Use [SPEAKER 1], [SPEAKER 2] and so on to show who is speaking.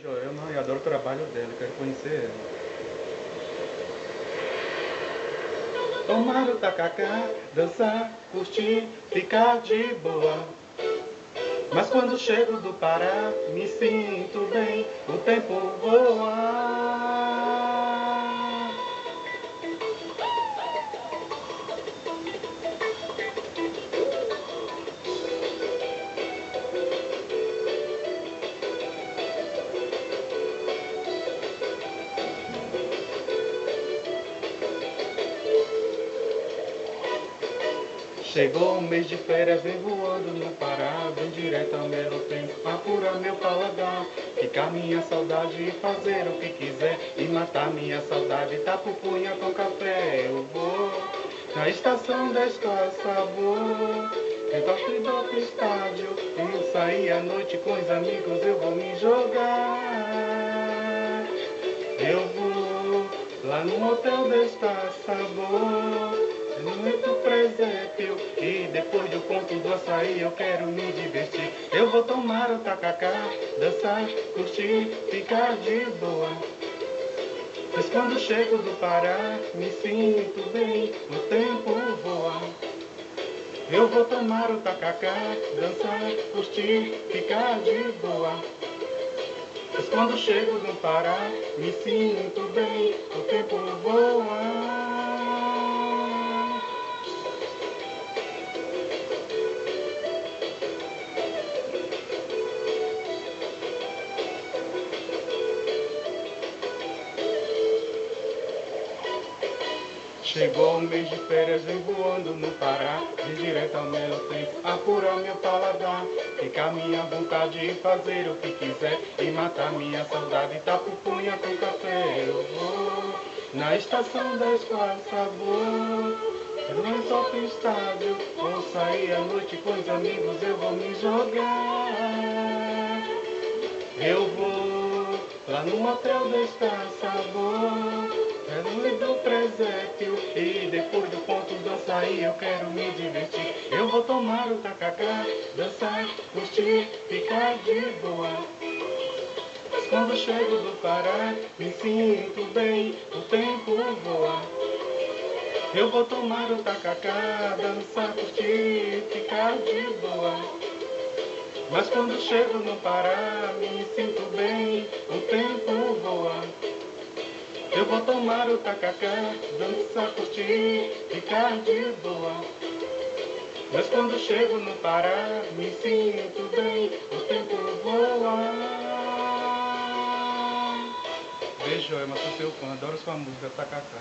[SPEAKER 1] Joelma, eu adoro o trabalho dela, quero conhecer ela. Tomar o tacacá, dançar, curtir, ficar de boa. Mas quando chego do Pará, me sinto bem, o tempo voa. Chegou o mês de férias, vem voando no Pará, vem direto ao meu tempo, apura meu paladar, ficar minha saudade e fazer o que quiser, e matar minha saudade, tapupunha com café. Eu vou na estação da escola sabor, dentro do estádio, e sair à noite com os amigos, eu vou me jogar. Eu vou lá no hotel desta sabor, muito presépio, e depois do ponto do açaí eu quero me divertir. Eu vou tomar o tacacá, dançar, curtir, ficar de boa. Mas quando chego do Pará, me sinto bem, o tempo voa. Eu vou tomar o tacacá, dançar, curtir, ficar de boa. Mas quando chego no Pará, me sinto bem, o tempo voa. Chegou o mês de férias, vem voando no Pará, de direto ao meu tempo, apura meu paladar, fica minha vontade de fazer o que quiser, e matar minha saudade, tapupunha com café. Eu vou na estação da escola sabor, no shopping estádio, vou sair à noite com os amigos, eu vou me jogar. Eu vou lá no hotel desta sabor, do presépio, e depois do ponto do açaí eu quero me divertir. Eu vou tomar o tacacá, dançar, curtir, ficar de boa. Mas quando chego do Pará, me sinto bem, o tempo voa. Eu vou tomar o tacacá, dançar, curtir, ficar de boa. Mas quando chego no Pará, me sinto bem, o tempo voa. Eu vou tomar o tacacá, dançar, curtir, ficar de boa. Mas quando chego no Pará, me sinto bem, o tempo voa. Beijo, Joelma, sou seu fã, adoro sua música, tacacá.